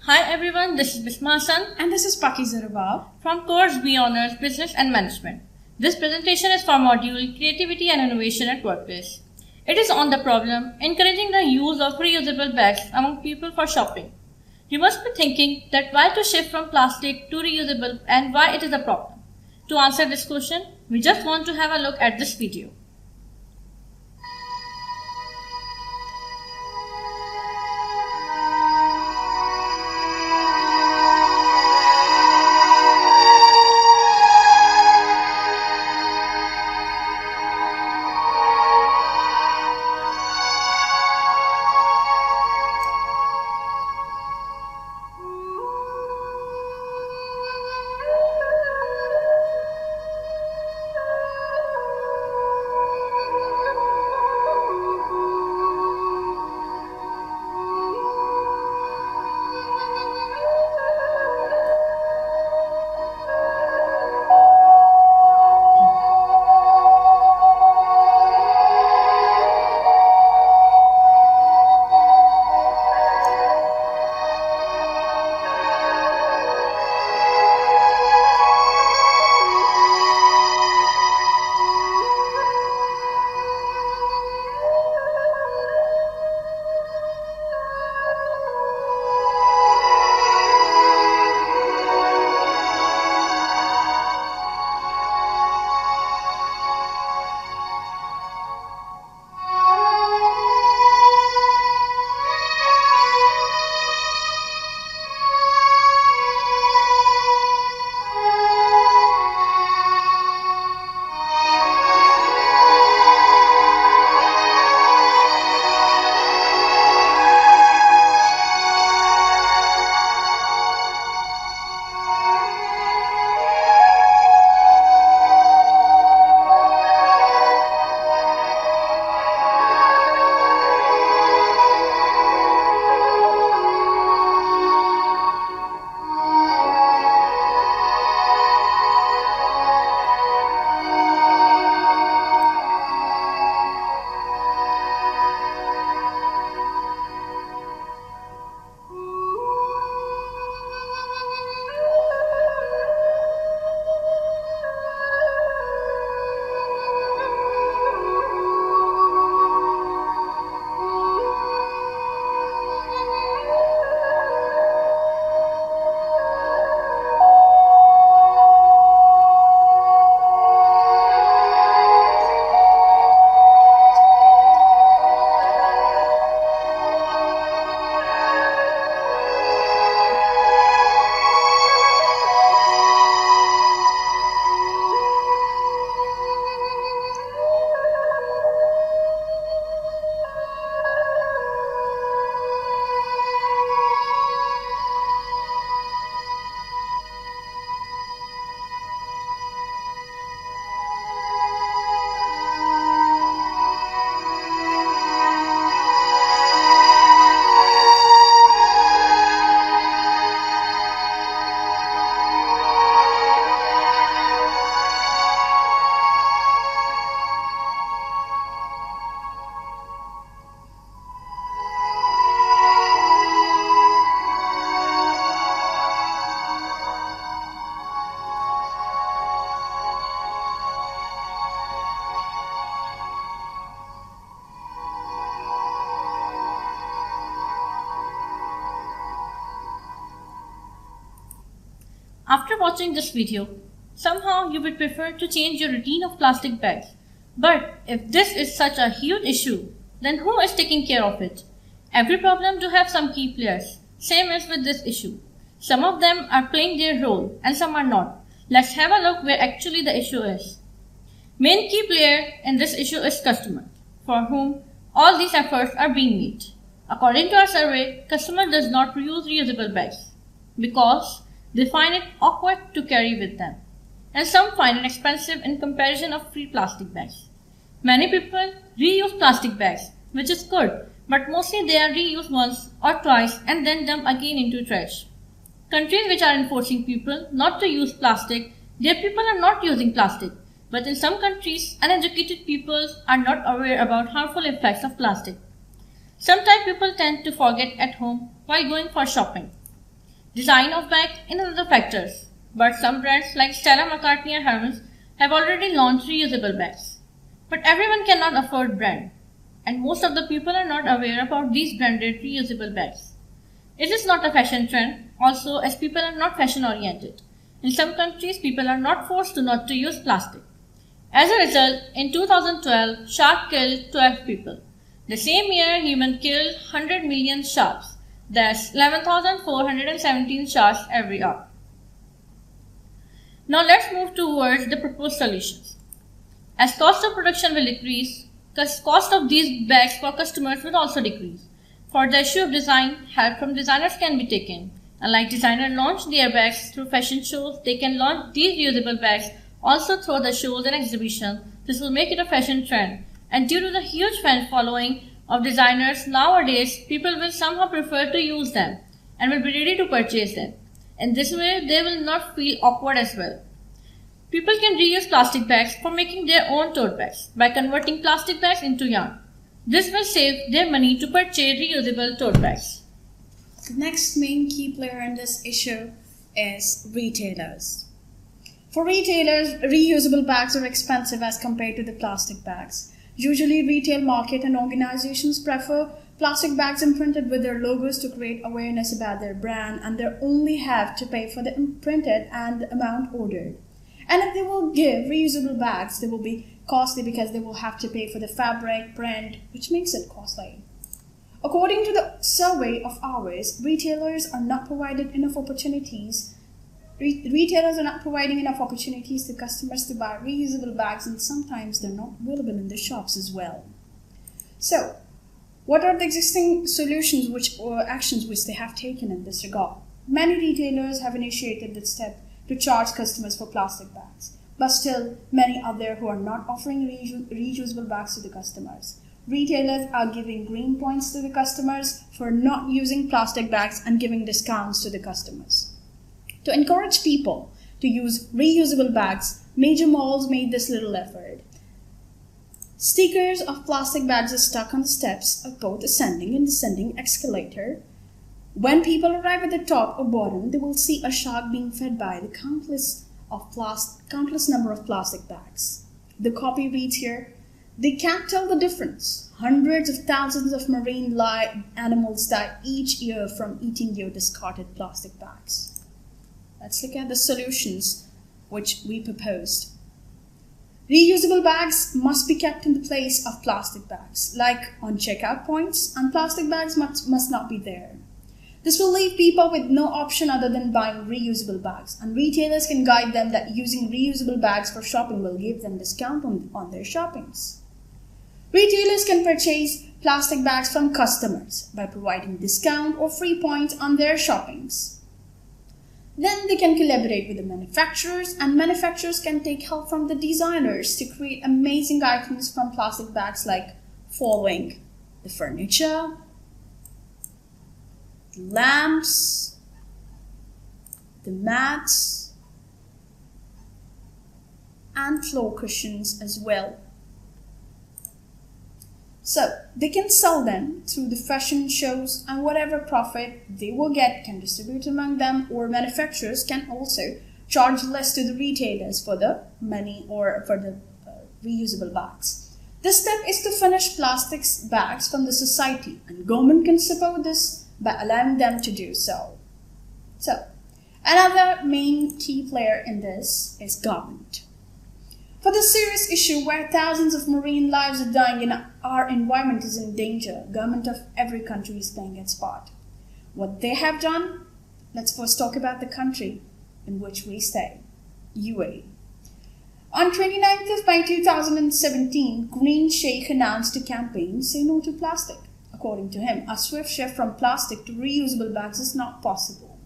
Hi everyone, this is Bisma and this is Pakeeza Bisma from course B Honors Business and Management. This presentation is for module Creativity and Innovation at Workplace. It is on the problem encouraging the use of reusable bags among people for shopping. You must be thinking that why to shift from plastic to reusable and why it is a problem. To answer this question, we just want to have a look at this video. After watching this video, somehow you would prefer to change your routine of plastic bags. But if this is such a huge issue, then who is taking care of it? Every problem do have some key players. Same as with this issue. Some of them are playing their role and some are not. Let's have a look where actually the issue is. Main key player in this issue is customer, for whom all these efforts are being made. According to our survey, customer does not use reusable bags because they find it awkward to carry with them, and some find it expensive in comparison of free plastic bags. Many people reuse plastic bags, which is good, but mostly they are reused once or twice and then dumped again into trash. Countries which are enforcing people not to use plastic, their people are not using plastic, but in some countries, uneducated people are not aware about harmful effects of plastic. Sometimes people tend to forget at home while going for shopping. design of bag, and other factors. But some brands like Stella McCartney and Hermes have already launched reusable bags. But everyone cannot afford brand, and most of the people are not aware about these branded reusable bags. It is not a fashion trend, also as people are not fashion oriented. In some countries, people are not forced to not to use plastic. As a result, in 2012, shark killed 12 people. The same year, human killed 100 million sharks. That's 11,417 sharks every hour. Now let's move towards the proposed solutions. As cost of production will decrease, cost of these bags for customers will also decrease. For the issue of design, help from designers can be taken. Unlike designers launch their bags through fashion shows, they can launch these reusable bags also through the shows and exhibitions. This will make it a fashion trend. And due to the huge fan following of designers nowadays, people will somehow prefer to use them and will be ready to purchase them. In this way, they will not feel awkward as well. People can reuse plastic bags for making their own tote bags by converting plastic bags into yarn. This will save their money to purchase reusable tote bags. The next main key player in this issue is retailers. For retailers, reusable bags are expensive as compared to the plastic bags. Usually, retail market and organizations prefer plastic bags imprinted with their logos to create awareness about their brand, and they only have to pay for the imprinted and the amount ordered. And if they will give reusable bags, they will be costly because they will have to pay for the fabric, print, which makes it costly. According to the survey of ours, retailers are not providing enough opportunities to customers to buy reusable bags, and sometimes they're not available in the shops as well. So, what are the existing solutions or actions which they have taken in this regard? Many retailers have initiated the step to charge customers for plastic bags, but still many are there who are not offering reusable bags to the customers. Retailers are giving green points to the customers for not using plastic bags and giving discounts to the customers. To encourage people to use reusable bags, major malls made this little effort. Stickers of plastic bags are stuck on the steps of both ascending and descending escalator. When people arrive at the top or bottom, they will see a shark being fed by the countless number of plastic bags. The copy reads here, "They can't tell the difference. Hundreds of thousands of marine animals die each year from eating your discarded plastic bags." Let's look at the solutions which we proposed. Reusable bags must be kept in the place of plastic bags, like on checkout points, and plastic bags must not be there. This will leave people with no option other than buying reusable bags, and retailers can guide them that using reusable bags for shopping will give them discount on their shoppings. Retailers can purchase plastic bags from customers by providing discount or free points on their shoppings. Then they can collaborate with the manufacturers, and manufacturers can take help from the designers to create amazing items from plastic bags, like following the furniture, the lamps, the mats, and floor cushions as well. So they can sell them through the fashion shows, and whatever profit they will get can distribute among them, or manufacturers can also charge less to the retailers for the money or for the reusable bags. This step is to finish plastic bags from the society, and government can support this by allowing them to do so. So, another main key player in this is government. For this serious issue where thousands of marine lives are dying and our environment is in danger, government of every country is playing its part. What they have done? Let's first talk about the country in which we stay, UAE. On 29th of May 2017, Green Sheikh announced a campaign, "Say No to Plastic." According to him, a swift shift from plastic to reusable bags is not possible.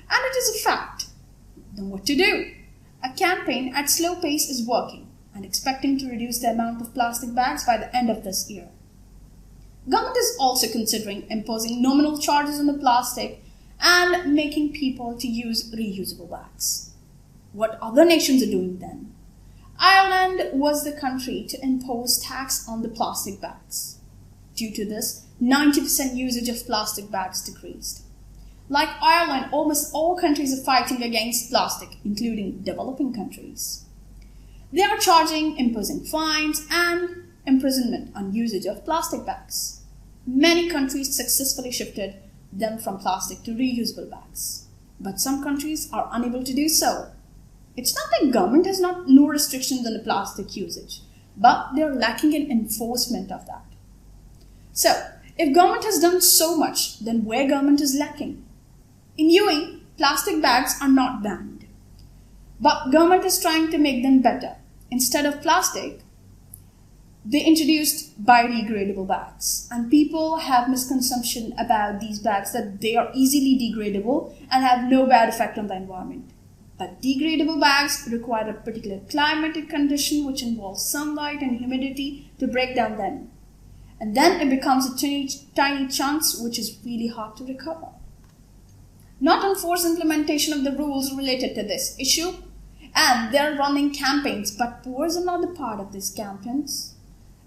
And it is a fact. Then what to do? A campaign at slow pace is working and expecting to reduce the amount of plastic bags by the end of this year. Government is also considering imposing nominal charges on the plastic and making people to use reusable bags. What other nations are doing then? Ireland was the country to impose tax on the plastic bags. Due to this, 90% usage of plastic bags decreased. Like Ireland, almost all countries are fighting against plastic, including developing countries. They are imposing fines and imprisonment on usage of plastic bags. Many countries successfully shifted them from plastic to reusable bags, but some countries are unable to do so. It's not that government has no restrictions on the plastic usage, but they are lacking in enforcement of that. So, if government has done so much, then where government is lacking? In UAE, plastic bags are not banned, but government is trying to make them better. Instead of plastic, they introduced biodegradable bags, and people have misconception about these bags that they are easily degradable and have no bad effect on the environment. But degradable bags require a particular climatic condition which involves sunlight and humidity to break down them. And then it becomes a tiny chunks which is really hard to recover. Not enforced implementation of the rules related to this issue, and they are running campaigns, but poors are not a part of these campaigns.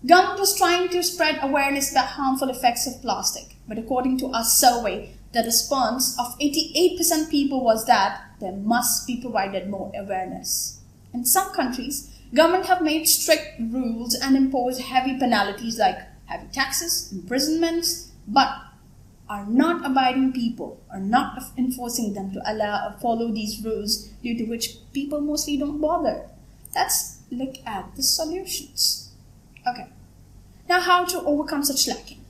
Government was trying to spread awareness about harmful effects of plastic, but according to a survey, the response of 88% people was that there must be provided more awareness. In some countries, government have made strict rules and imposed heavy penalties like heavy taxes, imprisonments, but are not abiding people, are not enforcing them to follow these rules, due to which people mostly don't bother. Let's look at the solutions. Okay, now how to overcome such lacking?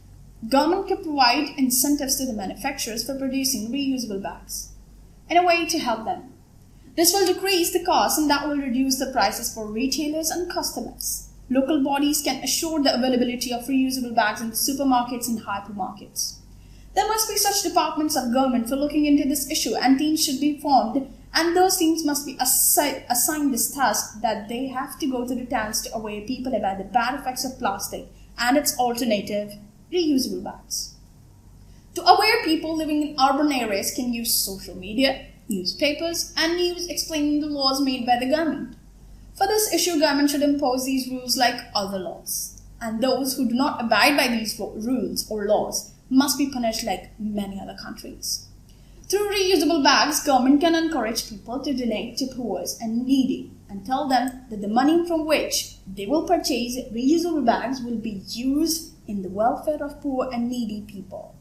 Government can provide incentives to the manufacturers for producing reusable bags in a way to help them. This will decrease the cost and that will reduce the prices for retailers and customers. Local bodies can assure the availability of reusable bags in the supermarkets and hypermarkets. There must be such departments of government for looking into this issue, and teams should be formed, and those teams must be assigned this task that they have to go to the towns to aware people about the bad effects of plastic and its alternative, reusable bags. To aware people living in urban areas can use social media, newspapers, and news explaining the laws made by the government. For this issue, government should impose these rules like other laws, and those who do not abide by these rules or laws must be punished like many other countries. Through reusable bags, government can encourage people to donate to poor and needy and tell them that the money from which they will purchase reusable bags will be used in the welfare of poor and needy people.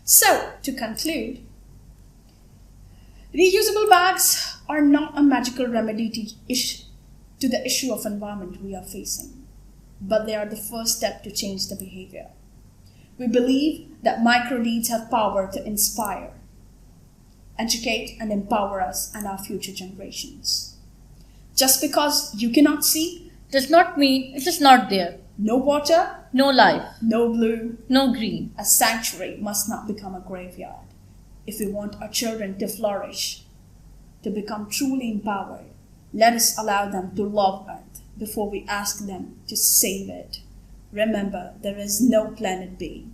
So, to conclude, reusable bags are not a magical remedy to the issue of environment we are facing, but they are the first step to change the behavior. We believe that micro deeds have power to inspire, educate, and empower us and our future generations. Just because you cannot see does not mean it is not there. No water, No life, no blue, no green. a sanctuary must not become a graveyard. If we want our children to flourish, to become truly empowered, let us allow them to love Earth before we ask them to save it. Remember, there is no planet B.